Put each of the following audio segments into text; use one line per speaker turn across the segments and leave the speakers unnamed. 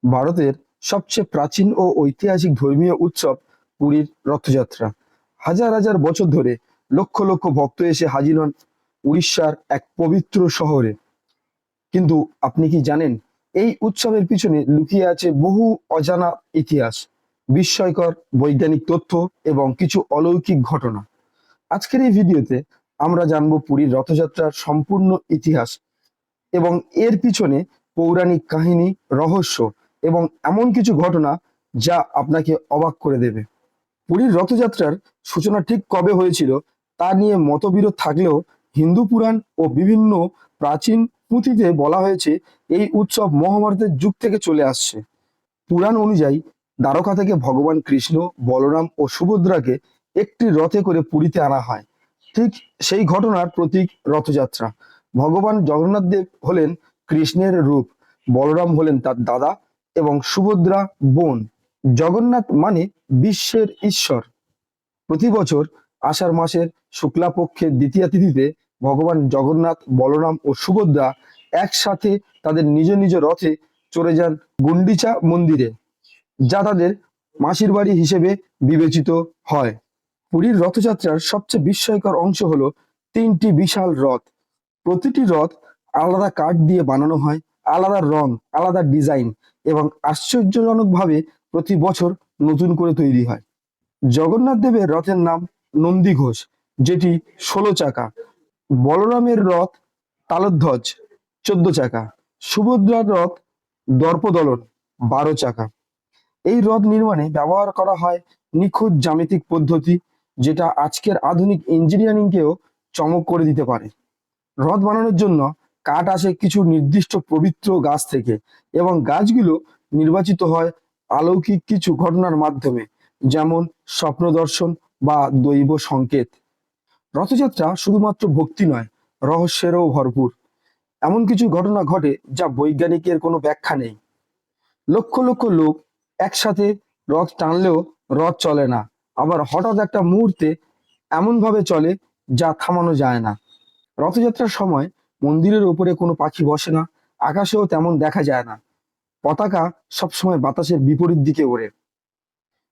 ভারতের সবচেয়ে প্রাচীন ও ঐতিহাসিক ধর্মীয় উৎসব পুরীর রথযাত্রা। হাজার হাজার বছর ধরে লক্ষ লক্ষ ভক্ত এসে হাজির হন উড়িষ্যার এক পবিত্র শহরে। কিন্তু আপনি কি জানেন, এই উৎসবের পিছনে লুকিয়ে আছে বহু অজানা ইতিহাস, বিস্ময়কর বৈজ্ঞানিক তথ্য এবং কিছু অলৌকিক ঘটনা। আজকের এই ভিডিওতে আমরা জানব পুরীর রথযাত্রার সম্পূর্ণ ইতিহাস এবং এর পিছনে পৌরাণিক কাহিনী, রহস্য এবং এমন কিছু ঘটনা যা আপনাকে অবাক করে দেবে। পুরীর রথযাত্রার সূচনা ঠিক কবে হয়েছিল তা নিয়ে মতবিরোধ থাকলেও হিন্দু পুরাণ ও বিভিন্ন প্রাচীন পুঁথিতে বলা হয়েছে এই উৎসব মহাভারতের যুগ থেকে চলে আসছে। পুরাণ অনুযায়ী দ্বারকা থেকে ভগবান কৃষ্ণ, বলরাম ও সুভদ্রাকে একটি রথে করে পুরীতে আনা হয়। ঠিক সেই ঘটনার প্রতীক রথযাত্রা। ভগবান জগন্নাথ দেব হলেন কৃষ্ণের রূপ, বলরাম হলেন তার দাদা এবং সুভদ্রা বোন। জগন্নাথ মানে বিশ্বের ঈশ্বর। প্রতি বছর আষাঢ় মাসের শুক্লা পক্ষের দ্বিতীয়া তিথিতে ভগবান জগন্নাথ, বলরাম ও সুভদ্রা একসাথে তাদের নিজ নিজ রথে চলে যান গুন্ডিচা মন্দিরে, যা তাদের মাসির বাড়ি হিসেবে বিবেচিত হয়। পুরীর রথযাত্রার সবচেয়ে বিস্ময়কর অংশ হলো তিনটি বিশাল রথ। প্রতিটি রথ আলাদা কাঠ দিয়ে বানানো হয়, আলাদা রং, আলাদা ডিজাইন এবং আশ্চর্যজনকভাবে প্রতি বছর নতুন করে তৈরি হয়। জগন্নাথ দেবের রথের নাম নন্দীঘোষ, যেটি ১৬ চাকা। বলরামের রথ তালধ্বজ, ১৪ চাকা। সুভদ্রার রথ দর্পদলন, ১২ চাকা। এই রথ নির্মাণে ব্যবহার করা হয় নিখুঁত জ্যামিতিক পদ্ধতি, যেটা আজকের আধুনিক ইঞ্জিনিয়ারিংকেও চমক করে দিতে পারে। রথ বানানোর জন্য কাঠ আসে কিছু নির্দিষ্ট পবিত্র গাছ থেকে এবং গাছগুলো নির্বাচিত হয় অলৌকিক কিছু ঘটনার মাধ্যমে, যেমন স্বপ্ন দর্শন বা দৈব সংকেত। রথযাত্রা শুধুমাত্র ভক্তি নয়, রহস্যেরও ভরপুর। এমন কিছু ঘটনা ঘটে যা বৈজ্ঞানিকের কোনো ব্যাখ্যা নেই। লক্ষ লক্ষ লোক একসাথে রথ টানলেও রথ চলে না, আবার হঠাৎ একটা মুহূর্তে এমনভাবে চলে যা থামানো যায় না। রথযাত্রার সময় মন্দিরের ওপরে কোনো পাখি বসে না, আকাশেও তেমন দেখা যায় না। পতাকা সবসময় বাতাসের বিপরীত দিকে ওড়ে।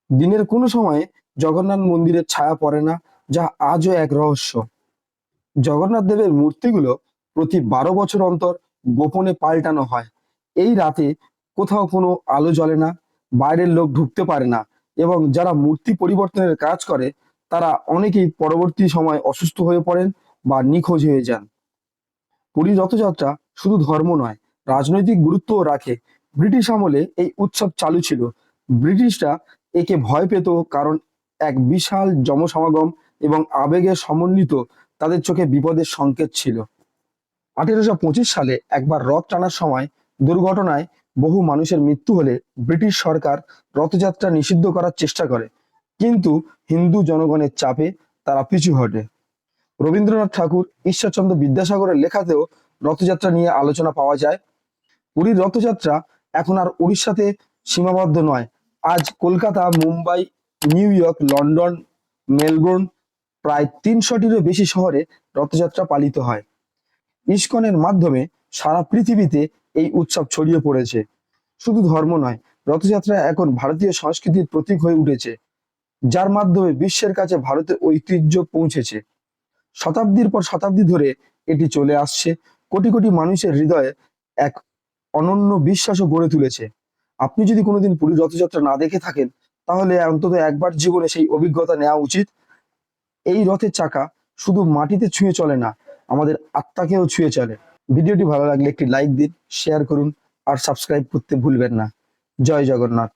দিনের কোনো সময়ে জগন্নাথ মন্দিরের ছায়া পড়ে না, যা আজও এক রহস্য। জগন্নাথ দেবের মূর্তিগুলো প্রতি ১২ বছর অন্তর গোপনে পাল্টানো হয়। এই রাতে কোথাও কোনো আলো জ্বলে না, বাইরের লোক ঢুকতে পারে না এবং যারা মূর্তি পরিবর্তনের কাজ করে তারা অনেকেই পরবর্তী সময় অসুস্থ হয়ে পড়েন বা নিখোঁজ হয়ে যান। পুরী রথযাত্রা শুধু ধর্ম নয়, রাজনৈতিক গুরুত্বও রাখে। ব্রিটিশ আমলে এই উৎসব চালু ছিল। ব্রিটিশরা একে ভয় পেত কারণ এক বিশাল জনসমাগম এবং আবেগের সমন্বিত তাদের চোখে বিপদের সংকেত ছিল। ১৮২৫ সালে একবার রথ টানার সময় দুর্ঘটনায় বহু মানুষের মৃত্যু হলে ব্রিটিশ সরকার রথযাত্রা নিষিদ্ধ করার চেষ্টা করে, কিন্তু হিন্দু জনগণের চাপে তারা পিছু হটে। রবীন্দ্রনাথ ঠাকুর, ঈশ্বরচন্দ্র বিদ্যাসাগরের লেখাতেও রথযাত্রা নিয়ে আলোচনা পাওয়া যায়। পুরীর রথযাত্রা এখন আর উড়িষ্যাতে সীমাবদ্ধ নয়। আজ Kolkata, Mumbai, new York, London, Melbourne, প্রায় ৩০০টিরও বেশি শহরে রথযাত্রা পালিত হয়। ইস্কনের মাধ্যমে সারা পৃথিবীতে এই উৎসব ছড়িয়ে পড়েছে। শুধু ধর্ম নয়, রথযাত্রা এখন ভারতীয় সংস্কৃতির প্রতীক হয়ে উঠেছে, যার মাধ্যমে বিশ্বের কাছে ভারতের ঐতিহ্য পৌঁছেছে। শতাব্দীর পর শতাব্দী ধরে এটি চলে আসছে, কোটি কোটি মানুষের হৃদয়ে এক অনন্য বিশ্বাসও গড়ে তুলেছে। আপনি যদি কোনোদিন পুরী রথযাত্রা না দেখে থাকেন, তাহলে অন্তত একবার জীবনে সেই অভিজ্ঞতা নেওয়া উচিত। এই রথের চাকা শুধু মাটিতে ছুঁয়ে চলে না, আমাদের আত্মাকেও ছুঁয়ে চলে। ভিডিওটি ভালো লাগলে একটি লাইক দিন, শেয়ার করুন আর সাবস্ক্রাইব করতে ভুলবেন না। জয় জগন্নাথ।